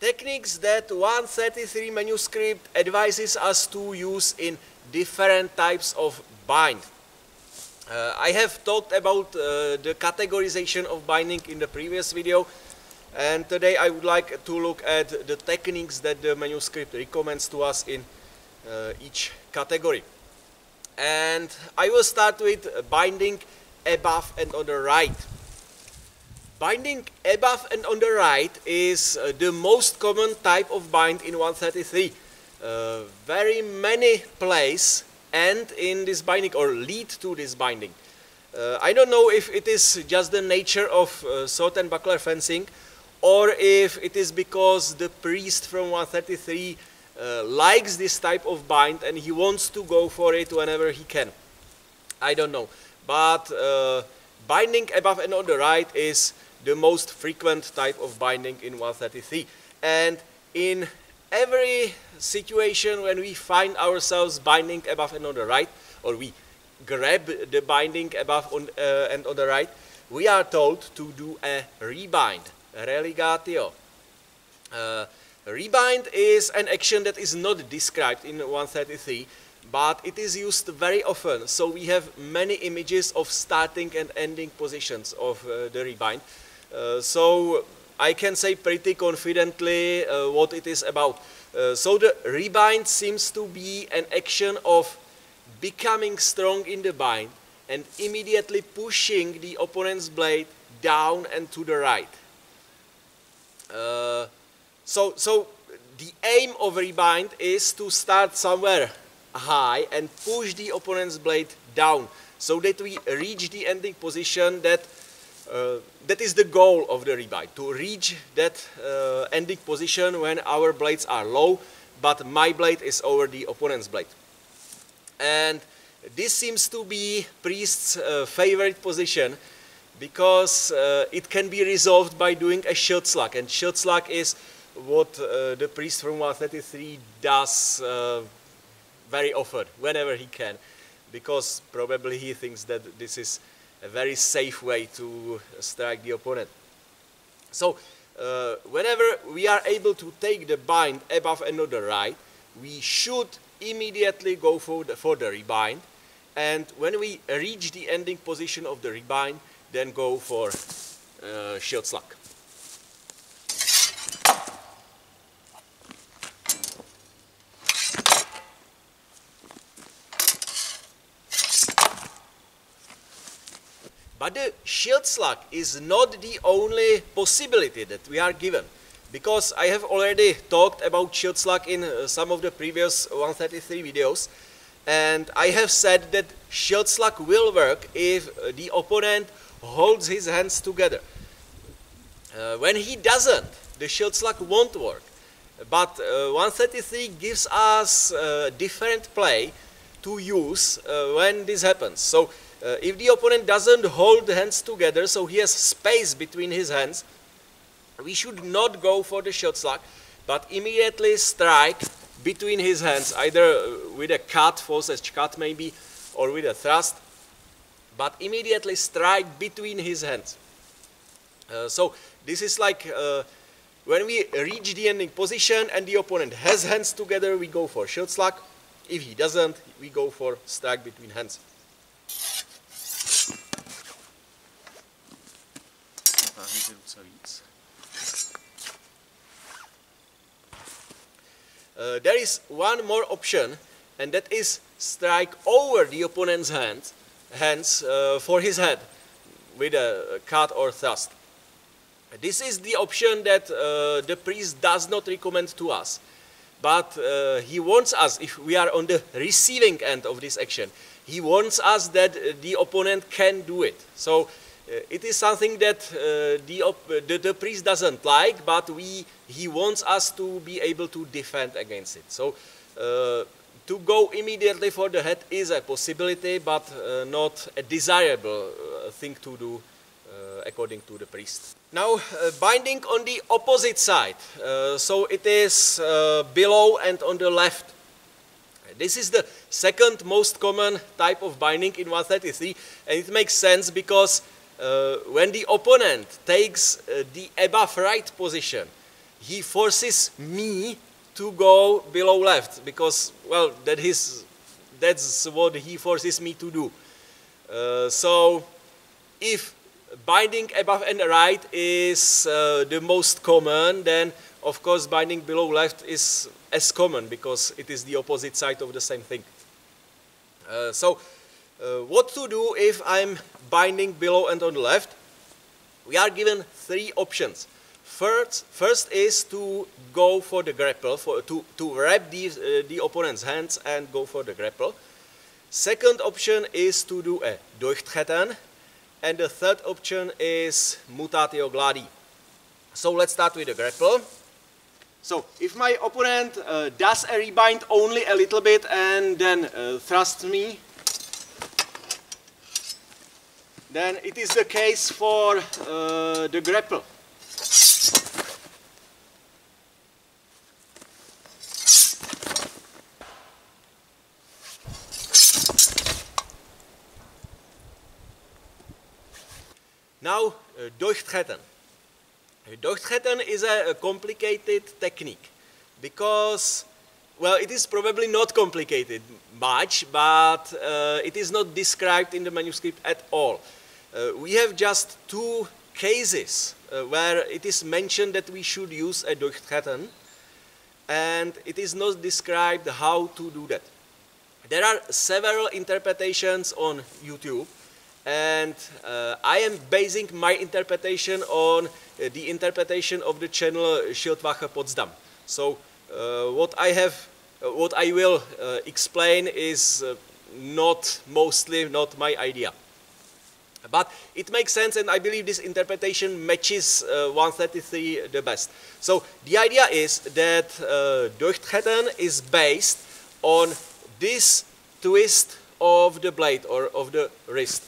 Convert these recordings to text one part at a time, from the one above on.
techniques that 133 manuscript advises us to use in different types of bind. I have talked about the categorization of binding in the previous video, and today I would like to look at the techniques that the manuscript recommends to us in each category. And I will start with binding above and on the right. Binding above and on the right is the most common type of bind in 133. Very many plays end in this binding or lead to this binding. I don't know if it is just the nature of sword and buckler fencing, or if it is because the priest from 133 likes this type of bind and he wants to go for it whenever he can. I don't know. But binding above and on the right is the most frequent type of binding in 133. And in every situation when we find ourselves binding above and on the right, or we grab the binding above and on the right, we are told to do a rebind, relicatio. Rebind is an action that is not described in 133, but it is used very often. So we have many images of starting and ending positions of the rebind. So I can say pretty confidently what it is about. So the rebind seems to be an action of becoming strong in the bind and immediately pushing the opponent's blade down and to the right. So the aim of rebind is to start somewhere high and push the opponent's blade down so that we reach the ending position that is the goal of the rebind, to reach that ending position when our blades are low, but my blade is over the opponent's blade. And this seems to be priest's favorite position because it can be resolved by doing a shield slack, and shield slack is what the priest from 133 does very often, whenever he can, because probably he thinks that this is a very safe way to strike the opponent. So whenever we are able to take the bind above and on the right, we should immediately go for the rebind, and when we reach the ending position of the rebind, then go for shield slack. But the shield slack is not the only possibility that we are given, because I have already talked about shield slack in some of the previous 133 videos, and I have said that shield slack will work if the opponent holds his hands together. When he doesn't, the shield slack won't work. But 133 gives us different play to use when this happens. So if the opponent doesn't hold the hands together, so he has space between his hands, we should not go for the shield slack, but immediately strike between his hands, either with a cut, false edge cut maybe, or with a thrust, but immediately strike between his hands. So this is like when we reach the ending position and the opponent has hands together, we go for shield slack. If he doesn't, we go for strike between hands. There is one more option, and that is strike over the opponent's hands for his head with a cut or thrust. This is the option that the priest does not recommend to us, but he wants us, if we are on the receiving end of this action, he wants us that the opponent can do it. So it is something that the priest doesn't like, but he wants us to be able to defend against it. So to go immediately for the head is a possibility, but not a desirable thing to do according to the priest. Now binding on the opposite side, so it is below and on the left. This is the second most common type of binding in 133, and it makes sense because when the opponent takes the above right position, he forces me to go below left because, well, that's what he forces me to do. So if binding above and right is the most common, then of course binding below left is as common because it is the opposite side of the same thing. So what to do if I'm binding below and on the left? We are given three options. First is to go for the grapple, to wrap the opponent's hands and go for the grapple. Second option is to do a Durchtretten. And the third option is mutatio gladii. So let's start with the grapple. So if my opponent does a rebind only a little bit and then thrusts me, then it is the case for the grapple. Now, Durchtretten. Durchtretten is a complicated technique because, well, it is probably not complicated much, but it is not described in the manuscript at all. We have just two cases where it is mentioned that we should use a Durchtretten, and it is not described how to do that. There are several interpretations on YouTube, and I am basing my interpretation on the interpretation of the channel Schildwache Potsdam. So what I will explain is mostly not my idea. But it makes sense, and I believe this interpretation matches 133 the best. So the idea is that Durchtretten is based on this twist of the blade or of the wrist.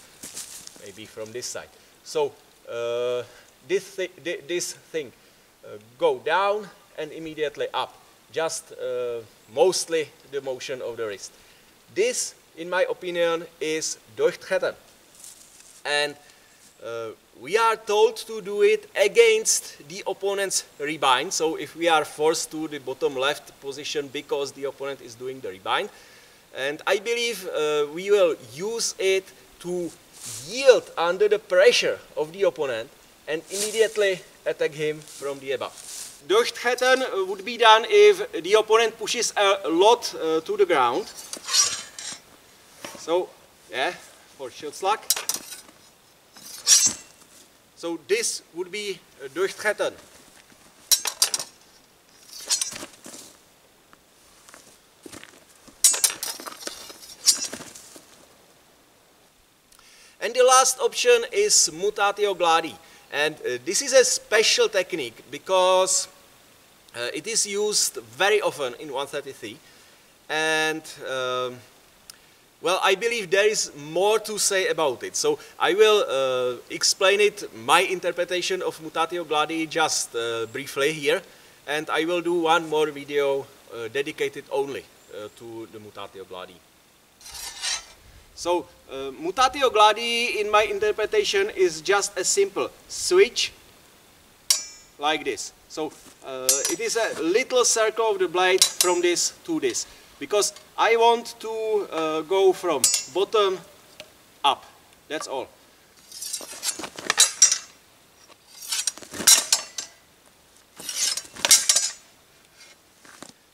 Maybe from this side. So this thing go down and immediately up. Just mostly the motion of the wrist. This, in my opinion, is Durchtretten. And we are told to do it against the opponent's rebind. So if we are forced to the bottom left position because the opponent is doing the rebind. And I believe we will use it to yield under the pressure of the opponent and immediately attack him from the above. Durchtretten would be done if the opponent pushes a lot to the ground. So, yeah, for stichslack. So this would be Durchtretten. And the last option is mutatio gladii. And this is a special technique because it is used very often in 133. And well, I believe there is more to say about it. So I will explain it, my interpretation of mutatio gladii, just briefly here. And I will do one more video dedicated only to the mutatio gladii. So, mutatio gladii, in my interpretation, is just a simple switch like this. So, it is a little circle of the blade from this to this. Because I want to go from bottom up. That's all.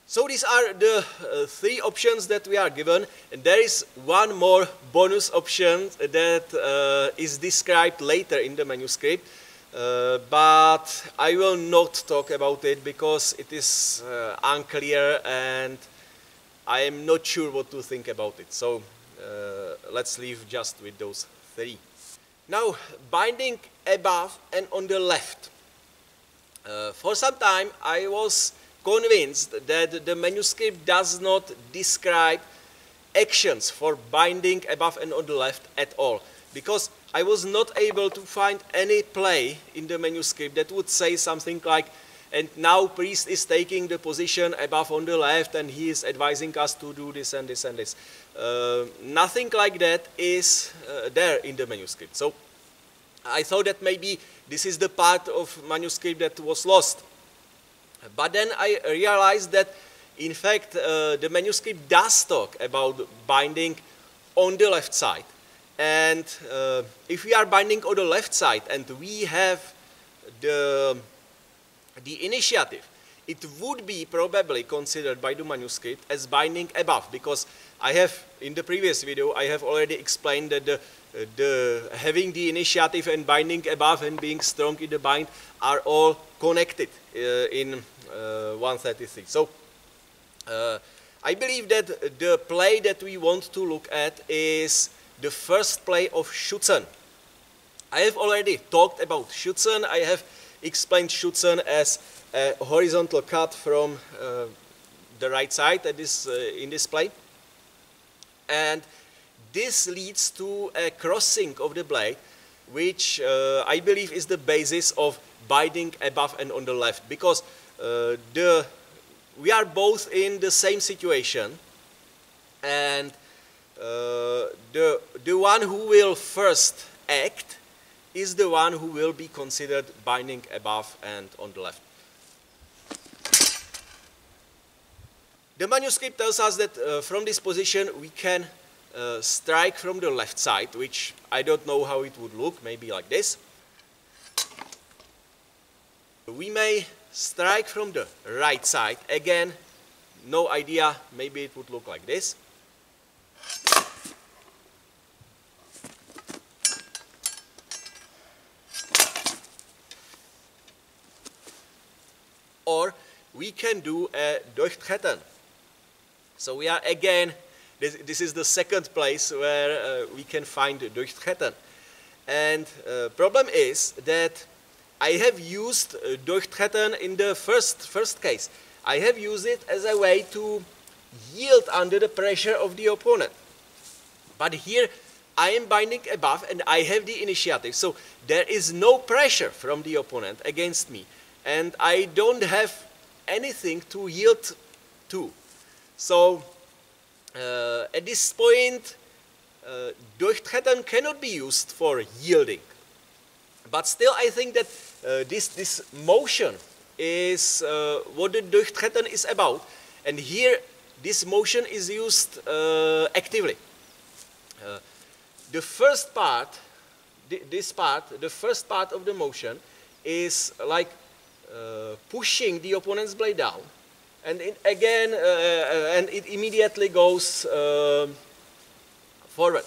So these are the three options that we are given, and there is one more bonus option that is described later in the manuscript, but I will not talk about it because it is unclear and I am not sure what to think about it. So let's leave just with those three. Now, binding above and on the left. For some time I was convinced that the manuscript does not describe actions for binding above and on the left at all, because I was not able to find any play in the manuscript that would say something like, and now priest is taking the position above on the left and he is advising us to do this and this and this. Nothing like that is there in the manuscript. So I thought that maybe this is the part of manuscript that was lost. But then I realized that, in fact, the manuscript does talk about binding on the left side. And if we are binding on the left side and we have the initiative, it would be probably considered by the manuscript as binding above, because I have, in the previous video, I have already explained that having the initiative and binding above and being strong in the bind are all connected in 133. So I believe that the play that we want to look at is the first play of Schützen. I have already talked about Schützen. I have explained Schützen as a horizontal cut from the right side that is in this play. And this leads to a crossing of the blade, which I believe is the basis of binding above and on the left, because we are both in the same situation, and the one who will first act is the one who will be considered binding above and on the left. The manuscript tells us that from this position we can strike from the left side, which I don't know how it would look, maybe like this. We may strike from the right side, again, no idea, maybe it would look like this. Or we can do a Durchtretten. So we are again, this is the second place where we can find Durchtretten. And problem is that I have used Durchtretten in the first case. I have used it as a way to yield under the pressure of the opponent. But here I am binding above and I have the initiative. So there is no pressure from the opponent against me. And I don't have anything to yield to. So at this point, Durchtretten cannot be used for yielding. But still, I think that this motion is what the Durchtretten is about. And here, this motion is used actively. The first part, the first part of the motion is like pushing the opponent's blade down, and and it immediately goes forward.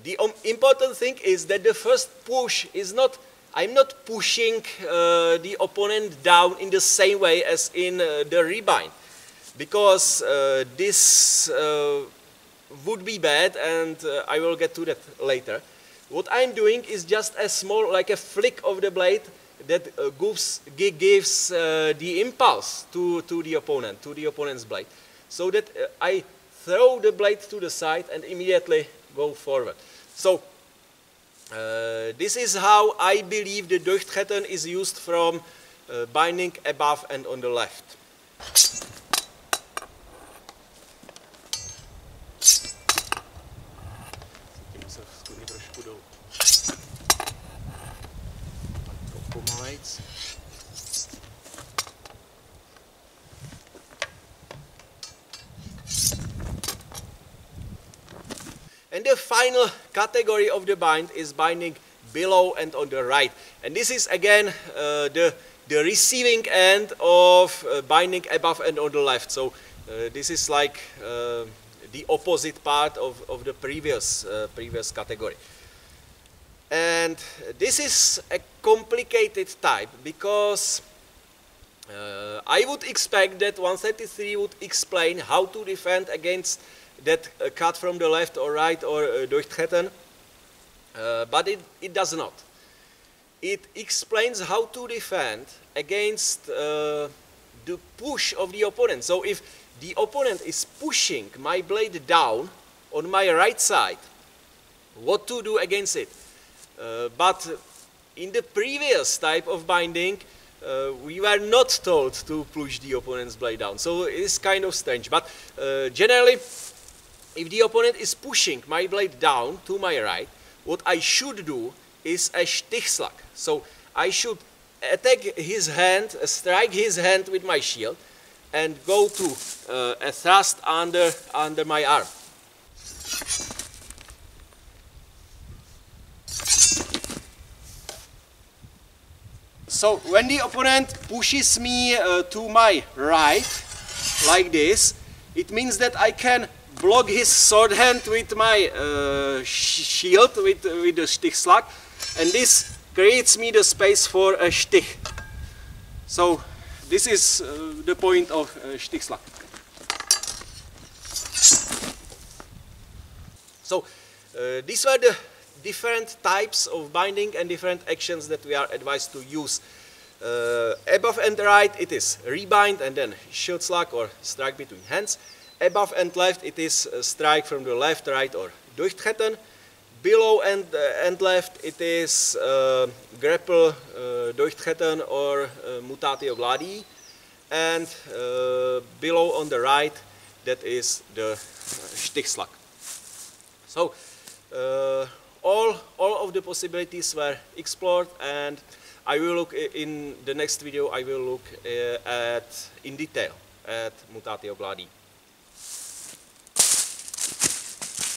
The important thing is that the first push is not, I'm not pushing the opponent down in the same way as in the rebind, because this would be bad, and I will get to that later. What I'm doing is just a small, like a flick of the blade that gives the impulse to the opponent, to the opponent's blade, so that I throw the blade to the side and immediately go forward. So this is how I believe the Durchtretten is used from binding above and on the left. And the final category of the bind is binding below and on the right. And this is again the receiving end of binding above and on the left. So this is like the opposite part of the previous category. And this is a complicated type, because I would expect that 133 would explain how to defend against that cut from the left or right or Durchtretten, but it does not. It explains how to defend against the push of the opponent. So if the opponent is pushing my blade down on my right side, what to do against it? But in the previous type of binding, we were not told to push the opponent's blade down. So it's kind of strange. But generally, if the opponent is pushing my blade down to my right, what I should do is a stichslack. So I should attack his hand, strike his hand with my shield, and go to a thrust under my arm. So when the opponent pushes me to my right, like this, it means that I can block his sword hand with my shield, with the stichslack, and this creates me the space for a stich. So this is the point of stichslack. So these were the different types of binding and different actions that we are advised to use. Above and right it is rebind and then shield slack or strike between hands. Above and left it is strike from the left, right or Durchtretten. Below and left it is grapple, Durchtretten or mutatio gladii. And below on the right that is the stichslack. So all of the possibilities were explored, and I will look in the next video. I will look in detail at mutatio gladii.